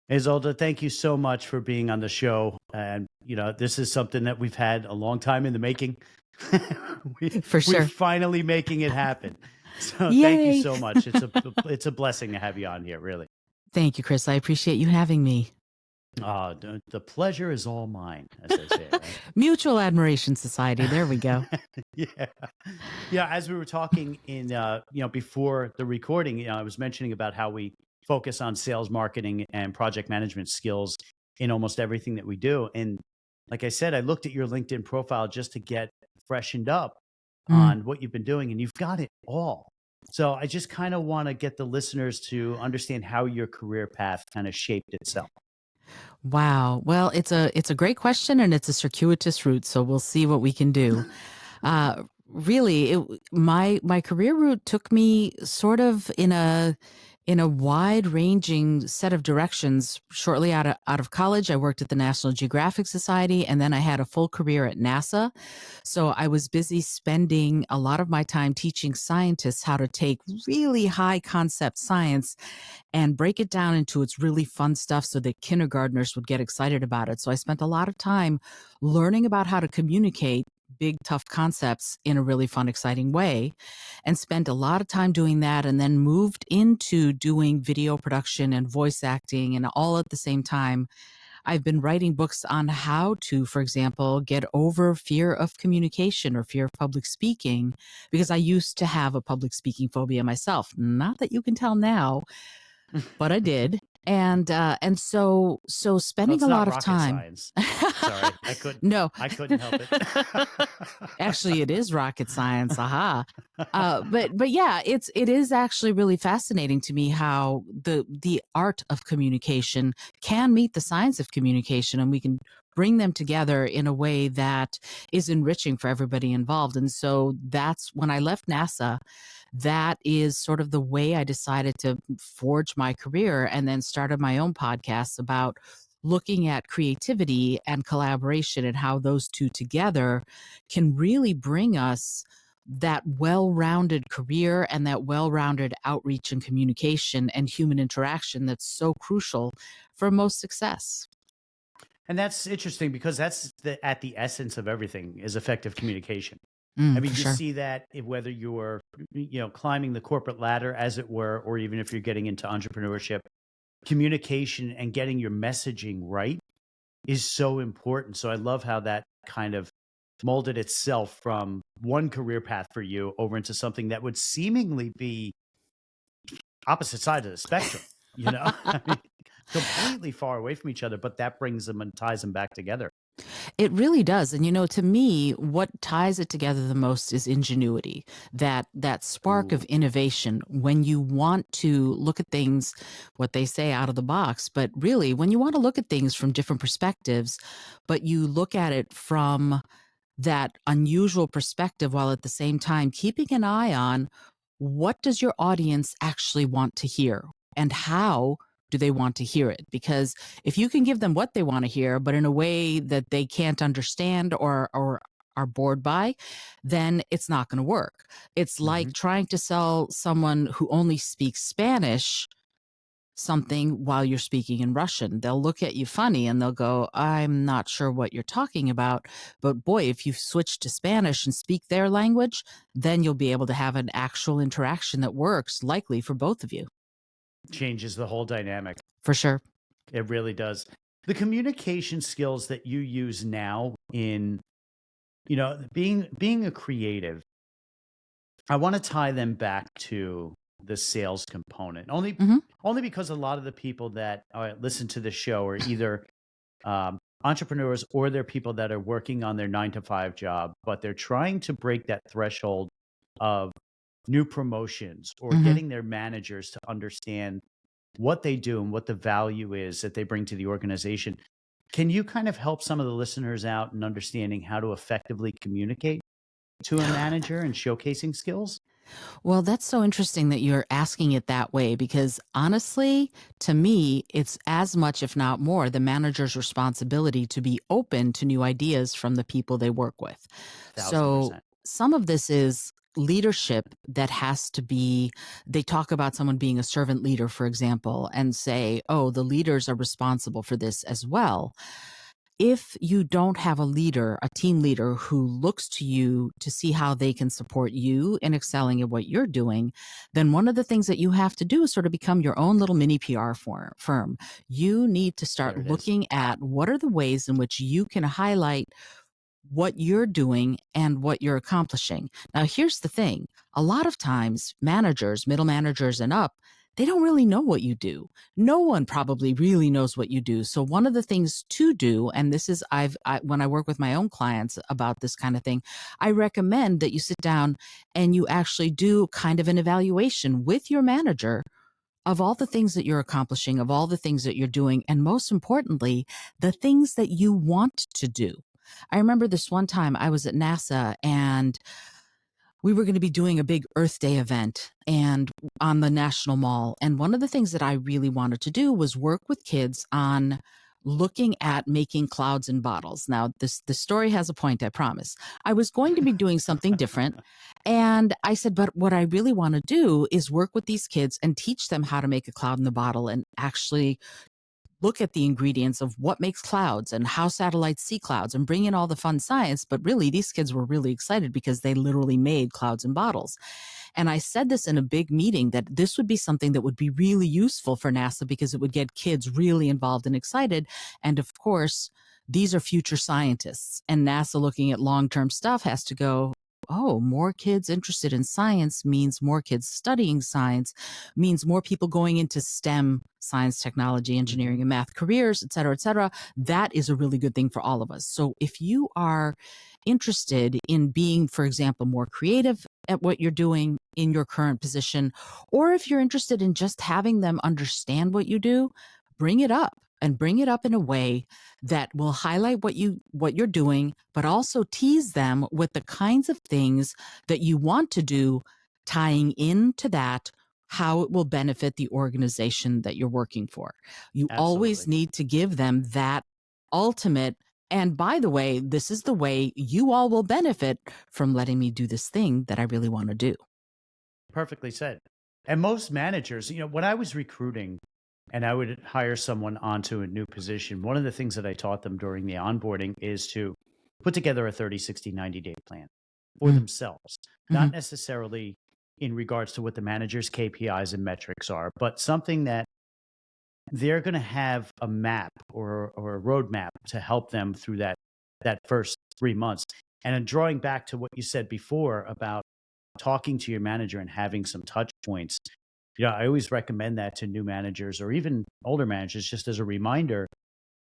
Izolda, thank you so much for being on the show. And, this is something that we've had a long time in the making. For We're sure. finally making it happen. So thank you Yay. so much. It's a blessing to have you on here, really. Thank you, Chris. I appreciate you having me. The pleasure is all mine, as they say, right? Mutual Admiration Society. There we go. Yeah. Yeah. As we were talking before the recording, I was mentioning about how we focus on sales, marketing, and project management skills in almost everything that we do. And like I said, I looked at your LinkedIn profile just to get freshened up Mm. on what you've been doing, and you've got it all. So I just kind of want to get the listeners to understand how your career path kind of shaped itself. Wow. Well, it's a great question and it's a circuitous route, so we'll see what we can do. Really, my career route took me sort of in a wide ranging set of directions. Shortly out of college, I worked at the National Geographic Society, and then I had a full career at NASA. So I was busy spending a lot of my time teaching scientists how to take really high concept science and break it down into its really fun stuff so that kindergartners would get excited about it. So I spent a lot of time learning about how to communicate big, tough concepts in a really fun, exciting way, and spent a lot of time doing that, and then moved into doing video production and voice acting, and all at the same time. I've been writing books on how to, for example, get over fear of communication or fear of public speaking, because I used to have a public speaking phobia myself. Not that you can tell now, but I did. And so Well, spending it's a not lot of rocket time. science. Sorry, I couldn't. No. I couldn't help it. Actually, it is rocket science. Aha. But yeah, it is actually really fascinating to me how the art of communication can meet the science of communication, and we can bring them together in a way that is enriching for everybody involved. And so that's when I left NASA. That is sort of the way I decided to forge my career, and then started my own podcast about looking at creativity and collaboration and how those two together can really bring us that well-rounded career and that well-rounded outreach and communication and human interaction that's so crucial for most success. And that's interesting because that's at the essence of everything is effective communication. I mean, For you sure. see that whether you're, climbing the corporate ladder, as it were, or even if you're getting into entrepreneurship, communication and getting your messaging right is so important. So I love how that kind of molded itself from one career path for you over into something that would seemingly be opposite sides of the spectrum, I mean, completely far away from each other, but that brings them and ties them back together. It really does. And to me, what ties it together the most is ingenuity, that spark of Ooh. innovation when you want to look at things, what they say, out of the box, but really when you want to look at things from different perspectives, but you look at it from that unusual perspective while at the same time keeping an eye on what does your audience actually want to hear and how do they want to hear it? Because if you can give them what they want to hear, but in a way that they can't understand or are bored by, then it's not going to work. It's Hmm. like trying to sell someone who only speaks Spanish something while you're speaking in Russian. They'll look at you funny and they'll go, I'm not sure what you're talking about. But boy, if you switch to Spanish and speak their language, then you'll be able to have an actual interaction that works, likely for both of you. Changes the whole dynamic. For sure. It really does. The communication skills that you use now in, being a creative, I want to tie them back to the sales component. Only Hmm. only because a lot of the people that listen to the show are either entrepreneurs or they're people that are working on their 9 to 5 job, but they're trying to break that threshold of new promotions or Hmm. getting their managers to understand what they do and what the value is that they bring to the organization. Can you kind of help some of the listeners out in understanding how to effectively communicate to a manager and showcasing skills? Well, that's so interesting that you're asking it that way because honestly, to me, it's as much, if not more, the manager's responsibility to be open to new ideas from the people they work with. Thousand So percent. some of this is leadership that has to be, they talk about someone being a servant leader, for example, and say, oh, the leaders are responsible for this as well. If you don't have a leader, a team leader who looks to you to see how they can support you in excelling at what you're doing, then one of the things that you have to do is sort of become your own little mini PR firm. You need to start There it is. looking at what are the ways in which you can highlight what you're doing and what you're accomplishing. Now, here's the thing. A lot of times, managers, middle managers and up, they don't really know what you do. No one probably really knows what you do. So one of the things to do, and this is when I work with my own clients about this kind of thing, I recommend that you sit down and you actually do kind of an evaluation with your manager of all the things that you're accomplishing, of all the things that you're doing, and most importantly, the things that you want to do. I remember this one time I was at NASA and we were going to be doing a big Earth Day event and on the National Mall. And one of the things that I really wanted to do was work with kids on looking at making clouds in bottles. Now, the story has a point, I promise. I was going to be doing something different. And I said, but what I really want to do is work with these kids and teach them how to make a cloud in the bottle and actually look at the ingredients of what makes clouds and how satellites see clouds and bring in all the fun science. But really, these kids were really excited because they literally made clouds in bottles. And I said this in a big meeting that this would be something that would be really useful for NASA because it would get kids really involved and excited. And of course, these are future scientists, and NASA looking at long-term stuff has to go, oh, more kids interested in science means more kids studying science, means more people going into STEM, science, technology, engineering, and math careers, et cetera, et cetera. That is a really good thing for all of us. So if you are interested in being, for example, more creative at what you're doing in your current position, or if you're interested in just having them understand what you do, bring it up and bring it up in a way that will highlight what you're doing, but also tease them with the kinds of things that you want to do, tying into that how it will benefit the organization that you're working for. You always Absolutely. need to give them that ultimate, and by the way, this is the way you all will benefit from letting me do this thing that I really want to do. Perfectly said. And most managers, when I was recruiting and I would hire someone onto a new position, one of the things that I taught them during the onboarding is to put together a 30, 60, 90-day plan for Mm, themselves, mhm. not necessarily in regards to what the manager's KPIs and metrics are, but something that they're going to have a map or a roadmap to help them through that first 3 months. And then drawing back to what you said before about talking to your manager and having some touch points. I always recommend that to new managers or even older managers, just as a reminder,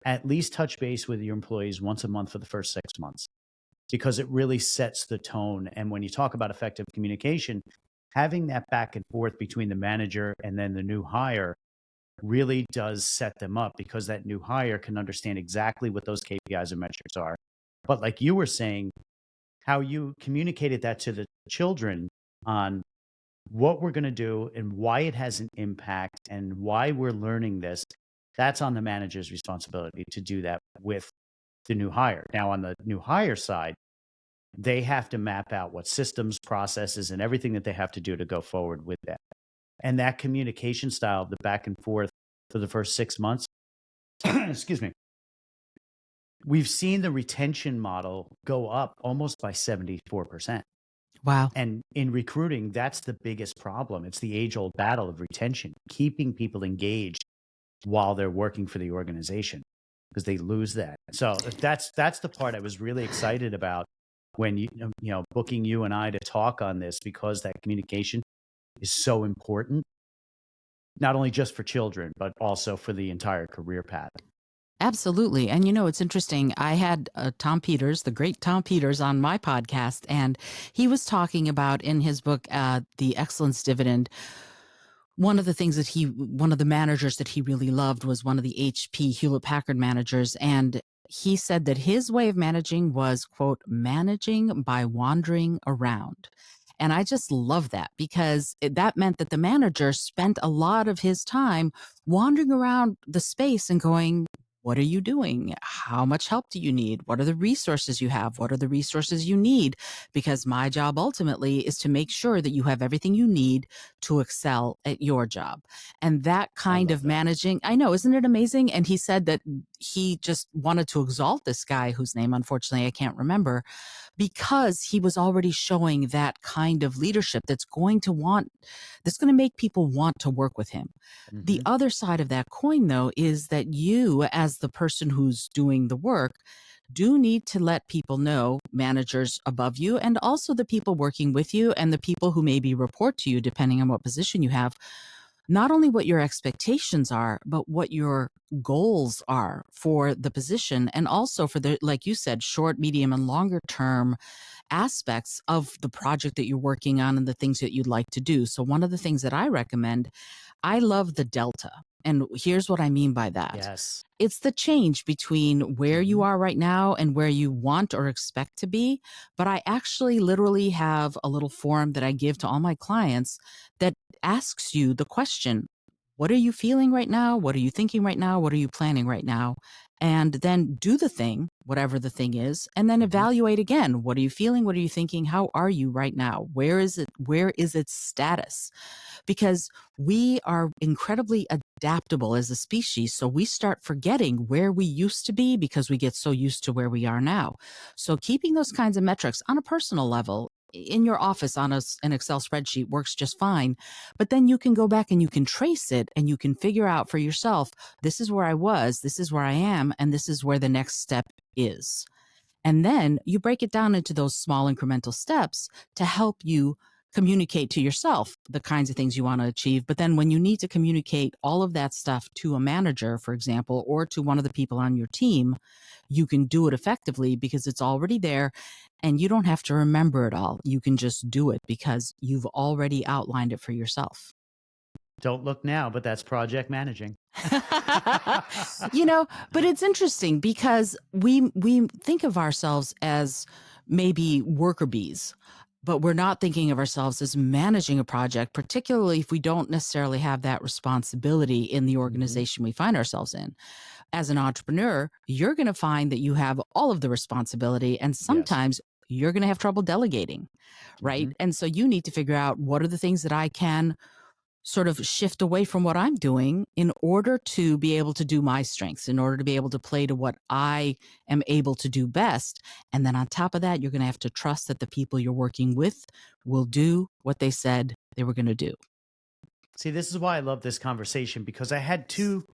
at least touch base with your employees once a month for the first 6 months, because it really sets the tone. And when you talk about effective communication, having that back and forth between the manager and then the new hire really does set them up, because that new hire can understand exactly what those KPIs and metrics are. But like you were saying, how you communicated that to the children on what we're going to do and why it has an impact and why we're learning this, that's on the manager's responsibility to do that with the new hire. Now, on the new hire side, they have to map out what systems, processes, and everything that they have to do to go forward with that. And that communication style, the back and forth for the first 6 months, excuse me, we've seen the retention model go up almost by 74%. Wow. And in recruiting, that's the biggest problem. It's the age old battle of retention, keeping people engaged while they're working for the organization, because they lose that. So that's the part I was really excited about when booking you and I to talk on this, because that communication is so important, not only just for children, but also for the entire career path. Absolutely. And it's interesting. I had Tom Peters, the great Tom Peters, on my podcast, and he was talking about in his book, The Excellence Dividend. One of the managers that he really loved was one of the HP Hewlett Packard managers. And he said that his way of managing was, quote, managing by wandering around. And I just love that, because that meant that the manager spent a lot of his time wandering around the space and going, What are you doing? How much help do you need? What are the resources you have? What are the resources you need? Because my job ultimately is to make sure that you have everything you need to excel at your job. And that I kind love of that. managing, I know, isn't it amazing? And he said that he just wanted to exalt this guy whose name, unfortunately, I can't remember, because he was already showing that kind of leadership that's going to make people want to work with him. The Hmm. other side of that coin, though, is that you, as the person who's doing the work, do need to let people know, managers above you, and also the people working with you and the people who maybe report to you, depending on what position you have, not only what your expectations are, but what your goals are for the position, and also for the, like you said, short, medium, and longer term aspects of the project that you're working on and the things that you'd like to do. So, one of the things that I recommend, I love the delta. And here's what I mean by that. Yes. It's the change between where you Hmm. are right now and where you want or expect to be. But I actually literally have a little form that I give to all my clients that asks you the question, what are you feeling right now? What are you thinking right now? What are you planning right now? And then do the thing, whatever the thing is, and then Hmm. evaluate again. What are you feeling? What are you thinking? How are you right now? Where is it? Where is its status? Because we are incredibly adaptable as a species. So we start forgetting where we used to be because we get so used to where we are now. So keeping those kinds of metrics on a personal level in your office on an Excel spreadsheet works just fine. But then you can go back and you can trace it and you can figure out for yourself, this is where I was, this is where I am, and this is where the next step is. And then you break it down into those small incremental steps to help you communicate to yourself the kinds of things you want to achieve. But then when you need to communicate all of that stuff to a manager, for example, or to one of the people on your team, you can do it effectively because it's already there and you don't have to remember it all. You can just do it because you've already outlined it for yourself. Don't look now, but that's project managing. You know, but it's interesting because we think of ourselves as maybe worker bees, but we're not thinking of ourselves as managing a project, particularly if we don't necessarily have that responsibility in the Hmm. organization we find ourselves in. As an entrepreneur, you're going to find that you have all of the responsibility, and Yes. sometimes you're going to have trouble delegating, right? Hmm. And so you need to figure out, what are the things that I can sort of shift away from what I'm doing in order to be able to do my strengths, in order to be able to play to what I am able to do best. And then on top of that, you're going to have to trust that the people you're working with will do what they said they were going to do. See, this is why I love this conversation, because I had two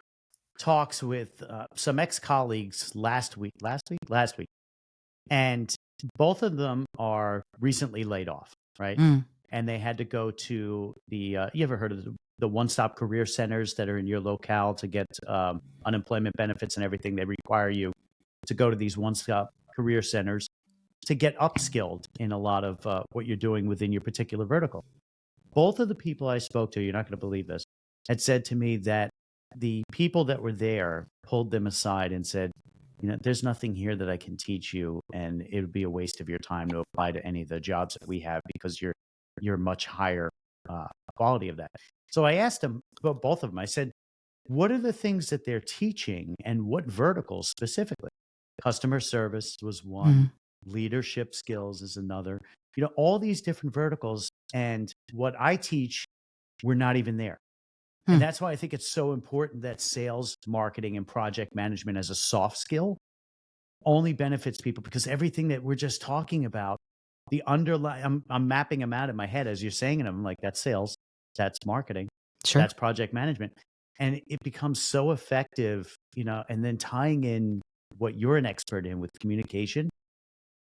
talks with some ex-colleagues last week, and both of them are recently laid off, right? Mm, And they had to go to you ever heard of the one-stop career centers that are in your locale to get unemployment benefits and everything? They require you to go to these one-stop career centers to get upskilled in a lot of what you're doing within your particular vertical. Both of the people I spoke to, you're not going to believe this, had said to me that the people that were there pulled them aside and said, there's nothing here that I can teach you, and it would be a waste of your time to apply to any of the jobs that we have because you're much higher quality of that. So I asked them, well, both of them, I said, what are the things that they're teaching and what verticals specifically? Customer service was one, mm, leadership skills is another, all these different verticals. And what I teach, we're not even there. And mm, that's why I think it's so important that sales, marketing, and project management as a soft skill only benefits people, because everything that we're just talking about, the underlying, I'm mapping them out in my head as you're saying them. I'm like, that's sales, that's marketing, sure. that's project management. And it becomes so effective, and then tying in what you're an expert in with communication,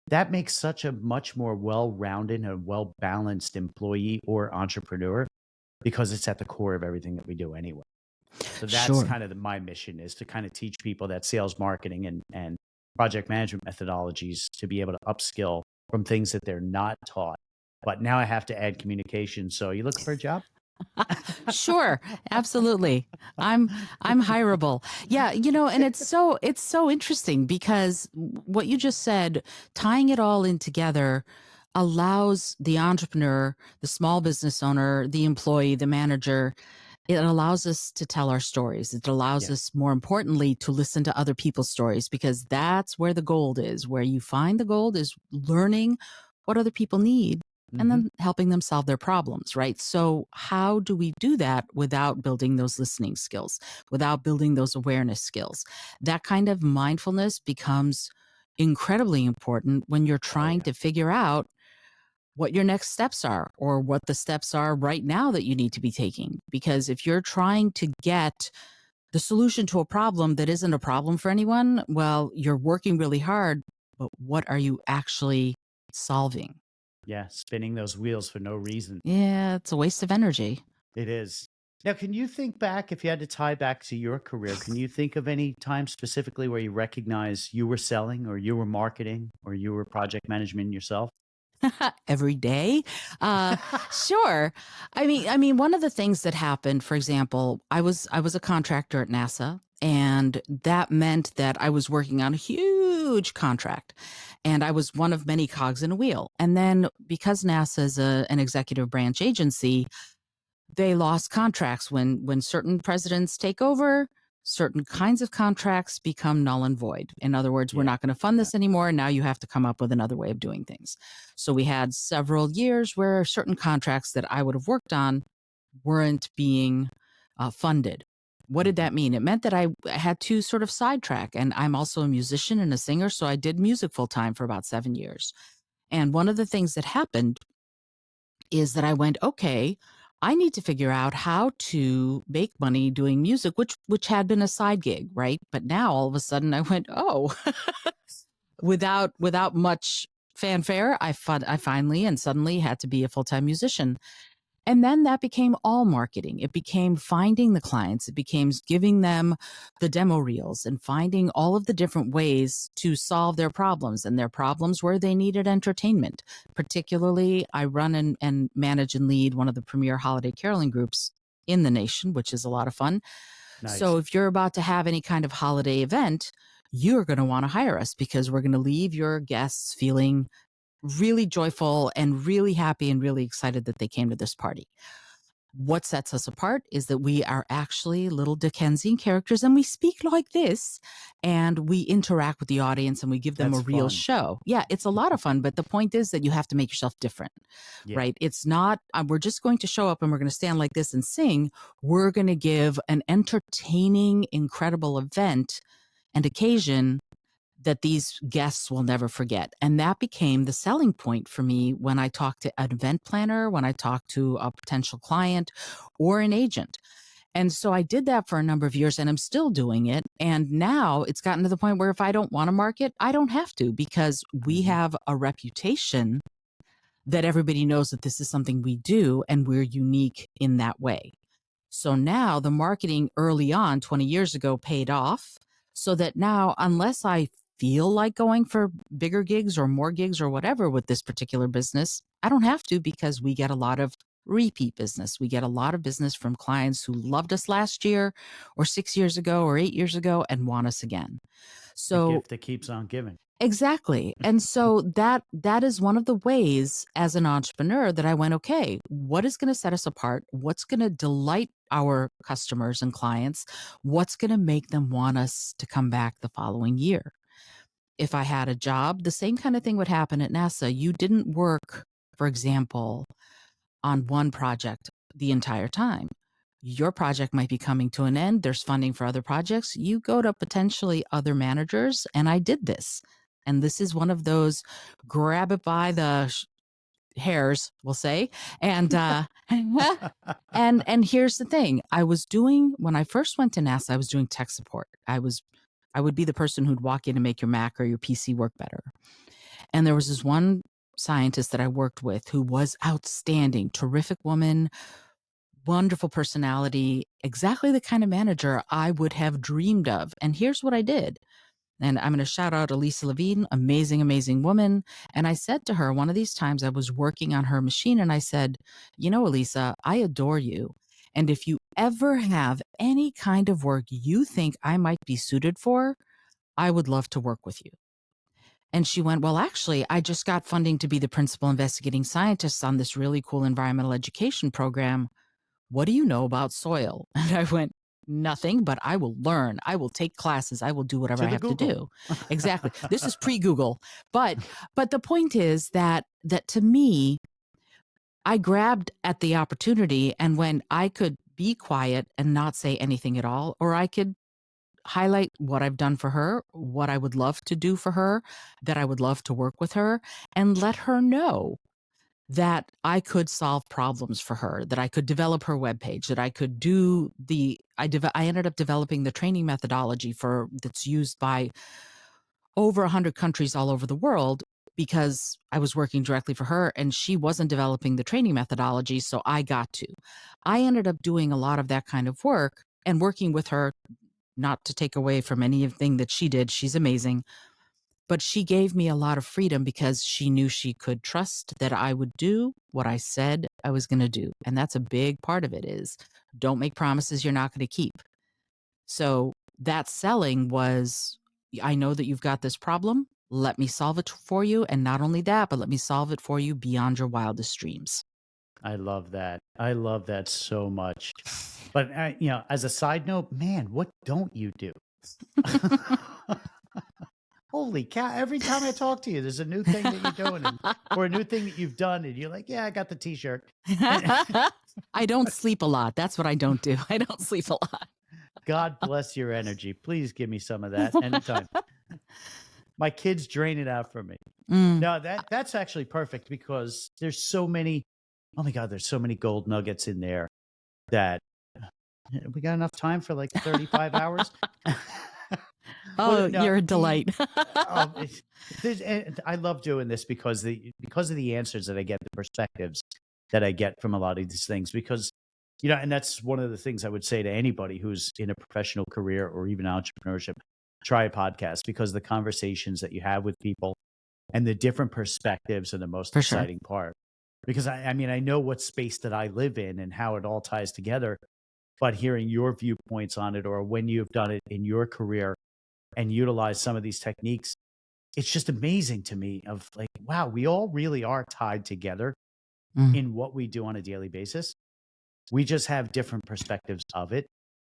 that makes such a much more well-rounded and well-balanced employee or entrepreneur, because it's at the core of everything that we do anyway. So that's Sure. kind of my mission, is to kind of teach people that sales, marketing, and project management methodologies to be able to upskill from things that they're not taught. But now I have to add communication. So you looking for a job? Sure, absolutely. I'm I'm hireable. Yeah, and it's so interesting because what you just said, tying it all in together allows the entrepreneur, the small business owner, the employee, the manager, It allows us to tell our stories. It allows Yeah. us, more importantly, to listen to other people's stories, because that's where the gold is. Where you find the gold is learning what other people need and Hmm. then helping them solve their problems, right? So, how do we do that without building those listening skills, without building those awareness skills? That kind of mindfulness becomes incredibly important when you're Oh, trying yeah. to figure out what your next steps are, or what the steps are right now that you need to be taking. Because if you're trying to get the solution to a problem that isn't a problem for anyone, well, you're working really hard, but what are you actually solving? Yeah. Spinning those wheels for no reason. Yeah, it's a waste of energy. It is. Now, can you think back, if you had to tie back to your career, can you think of any time specifically where you recognize you were selling or you were marketing or you were project management yourself? Every day. Uh, sure. I mean, one of the things that happened, for example, I was a contractor at NASA, and that meant that I was working on a huge contract, and I was one of many cogs in a wheel. And then, because NASA is an executive branch agency, they lost contracts when certain presidents take over. Certain kinds of contracts become null and void. In other words, we're Yeah. not going to fund Yeah. this anymore. Now you have to come up with another way of doing things. So we had several years where certain contracts that I would have worked on weren't being funded. What did Hmm. that mean? It meant that I had to sort of sidetrack. And I'm also a musician and a singer. So I did music full time for about 7 years. And one of the things that happened is that I went, okay, I need to figure out how to make money doing music, which had been a side gig, right? But now all of a sudden I went, oh, without much fanfare, I finally and suddenly had to be a full time musician. And then that became all marketing. It became finding the clients. It became giving them the demo reels and finding all of the different ways to solve their problems. And their problems were they needed entertainment. Particularly, I run and manage and lead one of the premier holiday caroling groups in the nation, which is a lot of fun. Nice. So if you're about to have any kind of holiday event, you're going to want to hire us, because we're going to leave your guests feeling really joyful and really happy and really excited that they came to this party. What sets us apart is that we are actually little Dickensian characters, and we speak like this, and we interact with the audience, and we give them a That's real fun. show. Yeah, it's a lot of fun, but the point is that you have to make yourself different, Yeah. right? It's not, we're just going to show up and we're going to stand like this and sing. We're going to give an entertaining, incredible event and occasion that these guests will never forget. And that became the selling point for me when I talked to an event planner, when I talked to a potential client or an agent. And so I did that for a number of years, and I'm still doing it. And now it's gotten to the point where if I don't want to market, I don't have to, because we Hmm. have a reputation that everybody knows that this is something we do and we're unique in that way. So now the marketing early on 20 years ago paid off, so that now, unless I feel like going for bigger gigs or more gigs or whatever with this particular business, I don't have to, because we get a lot of repeat business. We get a lot of business from clients who loved us last year or 6 years ago or 8 years ago and want us again. The So gift that keeps on giving. exactly. And so that is one of the ways as an entrepreneur that I went, okay, what is going to set us apart? What's going to delight our customers and clients? What's going to make them want us to come back the following year? If I had a job, the same kind of thing would happen at NASA. You didn't work, for example, on one project the entire time. Your project might be coming to an end. There's funding for other projects. You go to potentially other managers. And I did this. And this is one of those grab it by the hairs, we'll say. And, and here's the thing. I was doing, when I first went to NASA, I was doing tech support. I would be the person who'd walk in and make your Mac or your PC work better. And there was this one scientist that I worked with who was outstanding, terrific woman, wonderful personality, exactly the kind of manager I would have dreamed of. And here's what I did. And I'm going to shout out Elisa Levine, amazing, amazing woman. And I said to her, one of these times I was working on her machine, and I said, you know, Elisa, I adore you. And if you ever have any kind of work you think I might be suited for, I would love to work with you. And she went, well, actually, I just got funding to be the principal investigating scientist on this really cool environmental education program. what do you know about soil? And I went, nothing, but I will learn. I will take classes. I will do whatever To I the have to Google. do. Exactly. This is pre-Google. But the point is that to me, I grabbed at the opportunity, and when I could be quiet and not say anything at all, or I could highlight what I've done for her, what I would love to do for her, that I would love to work with her, and let her know that I could solve problems for her, that I could develop her webpage, that I could do I ended up developing the training methodology for that's used by over 100 countries all over the world, because I was working directly for her and she wasn't developing the training methodology, so I got to. I ended up doing a lot of that kind of work and working with her, not to take away from anything that she did. She's amazing. But she gave me a lot of freedom because she knew she could trust that I would do what I said I was going to do. And that's a big part of it, is don't make promises you're not going to keep. So that selling was, I know that you've got this problem. Let me solve it for you. And not only that, but let me solve it for you beyond your wildest dreams. I love that. I love that so much. But as a side note, man, what don't you do? Holy cow! Every time I talk to you, there's a new thing that you're doing, or a new thing that you've done, and you're like, "Yeah, I got the T-shirt." And I don't sleep a lot. That's what I don't do. I don't sleep a lot. God bless your energy. Please give me some of that anytime. My kids drain it out from me. Mm. No, that's actually perfect, because there's so many. Oh my God, there's so many gold nuggets in there that we got enough time for like 35 hours. Oh, Well, no, you're a delight. and I love doing this because of the answers that I get, the perspectives that I get from a lot of these things. Because and that's one of the things I would say to anybody who's in a professional career or even entrepreneurship: try a podcast, because the conversations that you have with people and the different perspectives are the most For sure. exciting part. Because I mean, I know what space that I live in and how it all ties together, but hearing your viewpoints on it, or when you've done it in your career and utilize some of these techniques, it's just amazing to me, of like, wow, we all really are tied together Mm. in what we do on a daily basis. We just have different perspectives of it.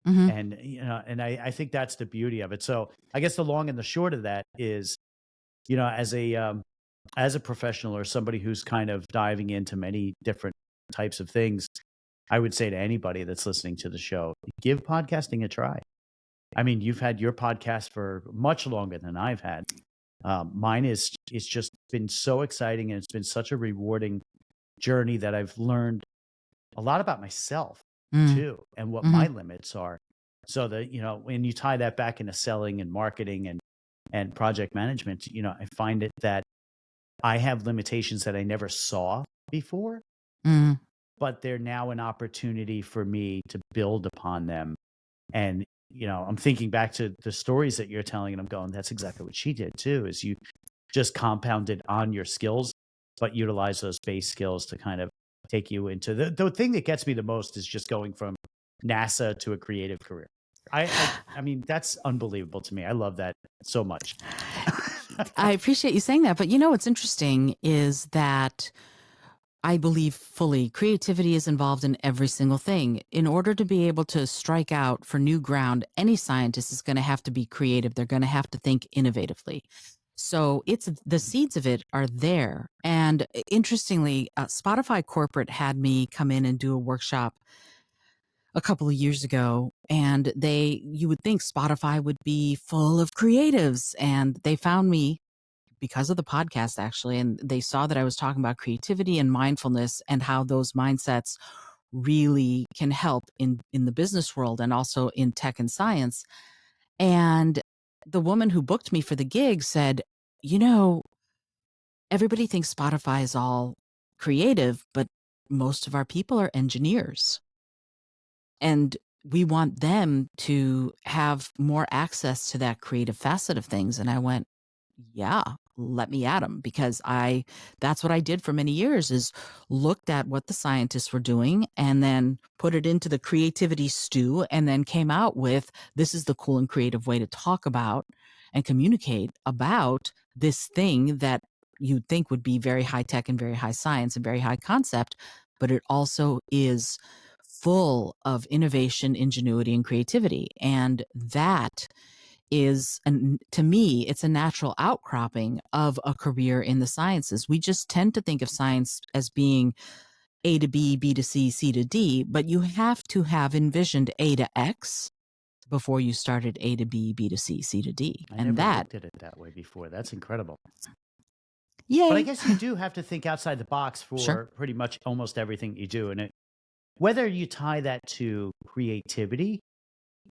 Hmm. And, I think that's the beauty of it. So I guess the long and the short of that is, as a professional, or somebody who's kind of diving into many different types of things, I would say to anybody that's listening to the show, give podcasting a try. I mean, you've had your podcast for much longer than I've had. Mine is, it's just been so exciting, and it's been such a rewarding journey that I've learned a lot about myself Mm. too, and what Hmm. my limits are. So that, when you tie that back into selling and marketing and project management, I find it that I have limitations that I never saw before, Mm. but they're now an opportunity for me to build upon them. And, I'm thinking back to the stories that you're telling, and I'm going, that's exactly what she did too, is you just compounded on your skills, but utilize those base skills to kind of take you into the thing that gets me the most, is just going from NASA to a creative career. I mean, that's unbelievable to me. I love that so much. I appreciate you saying that. But what's interesting is that I believe fully creativity is involved in every single thing. In order to be able to strike out for new ground, any scientist is going to have to be creative. They're going to have to think innovatively. So it's the seeds of it are there. And interestingly, Spotify corporate had me come in and do a workshop a couple of years ago, and you would think Spotify would be full of creatives, and they found me because of the podcast, actually, and they saw that I was talking about creativity and mindfulness and how those mindsets really can help in the business world and also in tech and science. And the woman who booked me for the gig said, you know everybody thinks Spotify is all creative, but most of our people are engineers, and we want them to have more access to that creative facet of things. And I went, yeah, let me at them, because that's what I did for many years, is looked at what the scientists were doing and then put it into the creativity stew, and then came out with, this is the cool and creative way to talk about and communicate about this thing that you'd think would be very high tech and very high science and very high concept, but it also is full of innovation, ingenuity, and creativity. And that is, and to me, it's a natural outcropping of a career in the sciences. We just tend to think of science as being A to B, B to C, C to D, but you have to have envisioned A to X before you started A to B, B to C, C to D. I And never that, looked at it that way before. That's incredible. But I yay. guess you do have to think outside the box Sure. for pretty much almost everything you do. And whether you tie that to creativity,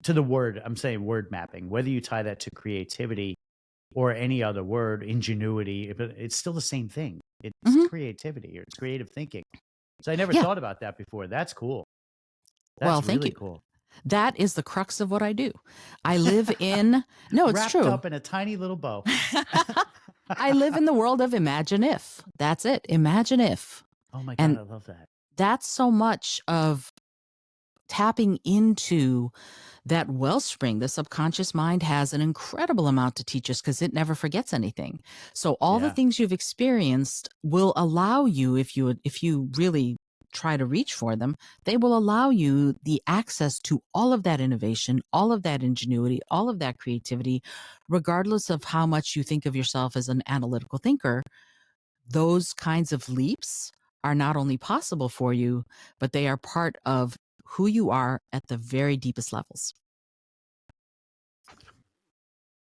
to the word, I'm saying word mapping, whether you tie that to creativity or any other word, ingenuity, but it's still the same thing. It's Hmm. creativity or it's creative thinking. So I never Yeah. thought about that before. That's cool. Well, That's thank really you. cool. That is the crux of what I do. I live in, no, it's Wrapped true. up in a tiny little bow. I live in the world of imagine if. That's it. Imagine if. Oh my God, And I love that. that's so much of tapping into that wellspring. The subconscious mind has an incredible amount to teach us because it never forgets anything. So all the Yeah. things you've experienced will allow you, if you really try to reach for them, they will allow you the access to all of that innovation, all of that ingenuity, all of that creativity, regardless of how much you think of yourself as an analytical thinker. Those kinds of leaps are not only possible for you, but they are part of who you are at the very deepest levels.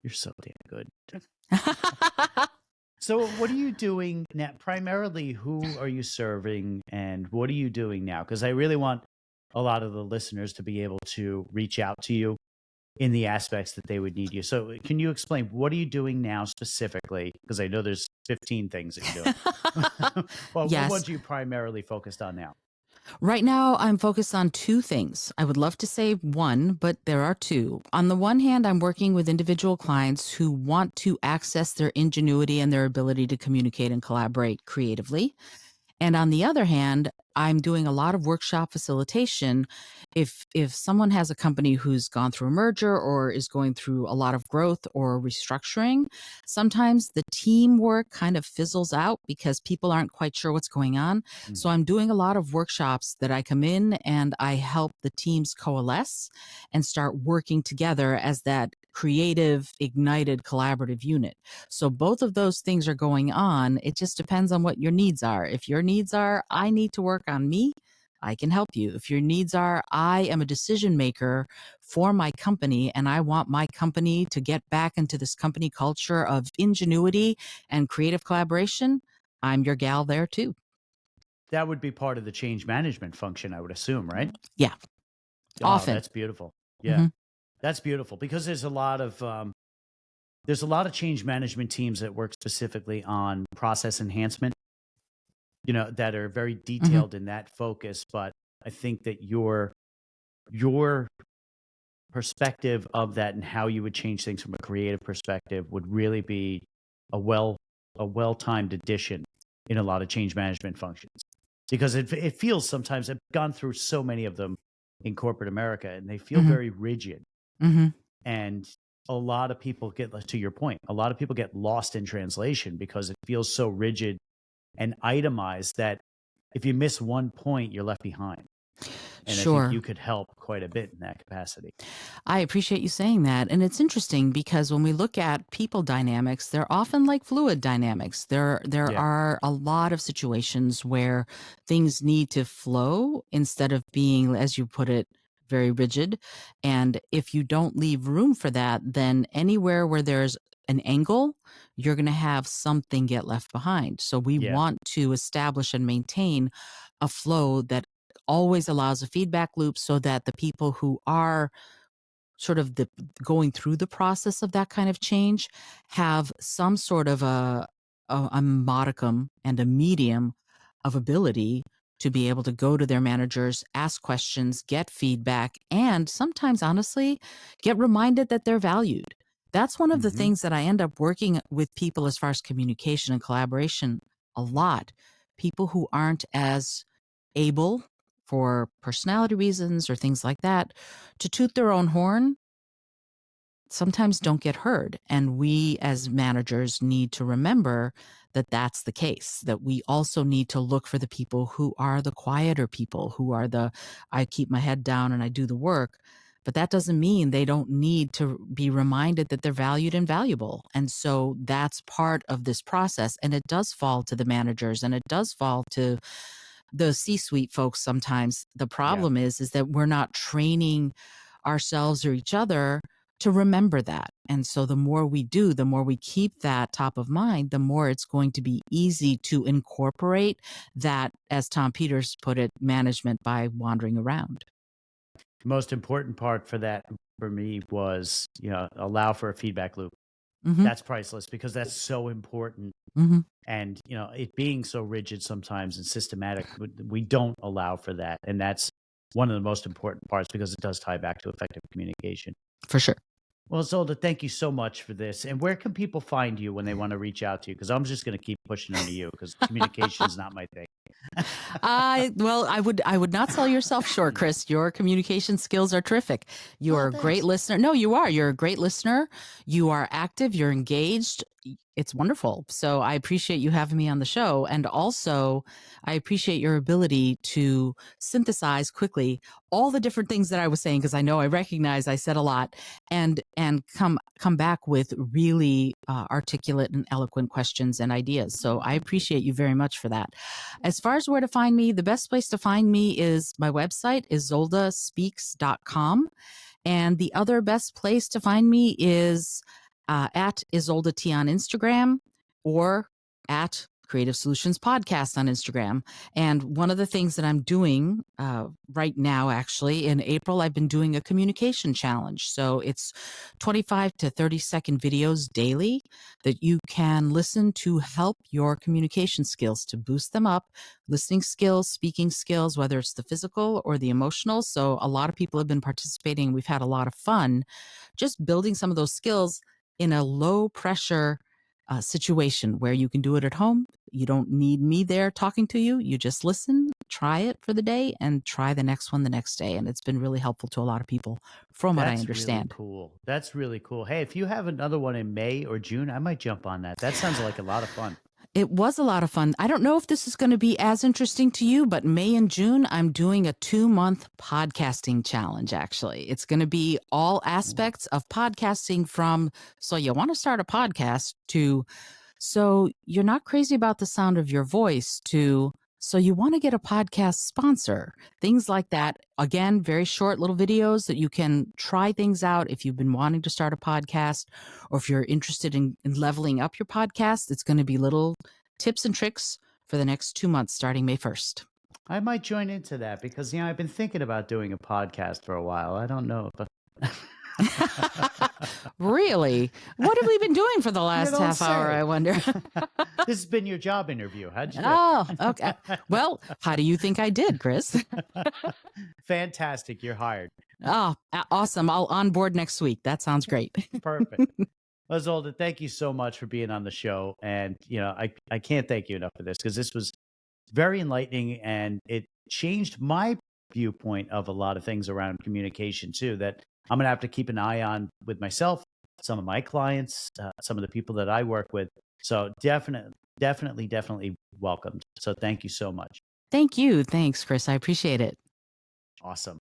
You're so damn good. So what are you doing now? Primarily, who are you serving and what are you doing now? Because I really want a lot of the listeners to be able to reach out to you in the aspects that they would need you. So can you explain what are you doing now specifically? Because I know there's 15 things that you're doing. Well, what Yes. ones are you primarily focused on now? Right now, I'm focused on two things. I would love to say one, but there are two. On the one hand, I'm working with individual clients who want to access their ingenuity and their ability to communicate and collaborate creatively. And on the other hand, I'm doing a lot of workshop facilitation. If someone has a company who's gone through a merger or is going through a lot of growth or restructuring, sometimes the teamwork kind of fizzles out because people aren't quite sure what's going on. So Mhm. I'm doing a lot of workshops that I come in and I help the teams coalesce and start working together as that creative, ignited, collaborative unit. So both of those things are going on. It just depends on what your needs are. If your needs are, I need to work on me, I can help you. If your needs are, I am a decision maker for my company and I want my company to get back into this company culture of ingenuity and creative collaboration, I'm your gal there too. That would be part of the change management function, I would assume, right? Yeah, Oh, often. that's beautiful. Yeah, Hmm. that's beautiful because there's a lot of change management teams that work specifically on process enhancement, that are very Hmm. detailed in that focus. But I think that your perspective of that and how you would change things from a creative perspective would really be a well a well timed addition in a lot of change management functions because it feels sometimes I've gone through so many of them in corporate America and they feel Hmm. very rigid Hmm. and a lot of people get to your point a lot of people get lost in translation because it feels so rigid and itemized that if you miss one point you're left behind and I think Sure. you could help quite a bit in that capacity. I appreciate you saying that. And it's interesting because when we look at people dynamics, they're often like fluid dynamics. There Yeah. are a lot of situations where things need to flow instead of being, as you put it, very rigid. And if you don't leave room for that, then anywhere where there's an angle, you're going to have something get left behind. So we Yeah. want to establish and maintain a flow that always allows a feedback loop so that the people who are sort of the going through the process of that kind of change have some sort of a modicum and a medium of ability to be able to go to their managers, ask questions, get feedback, and sometimes honestly get reminded that they're valued. That's one of the Hmm. things that I end up working with people as far as communication and collaboration a lot. People who aren't as able for personality reasons or things like that to toot their own horn, sometimes don't get heard. And we as managers need to remember that that's the case, that we also need to look for the people who are the quieter people, who are the, I keep my head down and I do the work. But that doesn't mean they don't need to be reminded that they're valued and valuable. And so that's part of this process. And it does fall to the managers and it does fall to the C-suite folks sometimes. The Yeah. problem is that we're not training ourselves or each other to remember that. And so the more we do, the more we keep that top of mind, the more it's going to be easy to incorporate that, as Tom Peters put it, management by wandering around. The most important part for that for me was, allow for a feedback loop. Hmm. That's priceless because that's so important. Hmm. And, it being so rigid sometimes and systematic, we don't allow for that. And that's one of the most important parts because it does tie back to effective communication. For sure. Well, Zolda, thank you so much for this. And where can people find you when they want to reach out to you? Because I'm just going to keep pushing into you because communication is not my thing. Well, I would not sell yourself short, Chris. Your communication skills are terrific. You're Oh, a great thanks. listener. No, you are. You're a great listener. You are active. You're engaged. It's wonderful. So I appreciate you having me on the show, and also I appreciate your ability to synthesize quickly all the different things that I was saying, because I know I recognize I said a lot, and come back with really articulate and eloquent questions and ideas. So I appreciate you very much for that. As far as where to find me, the best place to find me is my website, izoldaspeaks.com. And the other best place to find me is at Izolda T on Instagram or at Creative Solutions Podcast on Instagram. And one of the things that I'm doing right now, actually, in April, I've been doing a communication challenge. So it's 25 to 30-second videos daily that you can listen to help your communication skills, to boost them up, listening skills, speaking skills, whether it's the physical or the emotional. So a lot of people have been participating. We've had a lot of fun just building some of those skills in a low pressure situation where you can do it at home. You don't need me there talking to you. You just listen, try it for the day, and try the next one the next day. And it's been really helpful to a lot of people from what I That's really understand. cool. That's really cool. Hey, if you have another one in May or June, I might jump on that. That sounds like a lot of fun. It was a lot of fun. I don't know if this is going to be as interesting to you, but May and June, I'm doing a 2-month podcasting challenge, actually. It's going to be all Ooh. aspects of podcasting from, so you want to start a podcast, to, so you're not crazy about the sound of your voice, to, so you want to get a podcast sponsor, things like that. Again, very short little videos that you can try things out if you've been wanting to start a podcast, or if you're interested in leveling up your podcast. It's going to be little tips and tricks for the next 2 months starting May 1st. I might join into that because, I've been thinking about doing a podcast for a while. I don't know if Really? What have we been doing for the you last don't half hour, say. I wonder? This has been your job interview. How'd you do? Oh, okay. Well, how do you think I did, Chris? Fantastic. You're hired. Oh, awesome. I'll on board next week. That sounds great. Perfect. Well, Zolda, thank you so much for being on the show. And, I can't thank you enough for this because this was very enlightening and it changed my viewpoint of a lot of things around communication too, that I'm going to have to keep an eye on with myself, some of my clients, some of the people that I work with. So definitely welcomed. So thank you so much. Thank you. Thanks, Chris. I appreciate it. Awesome.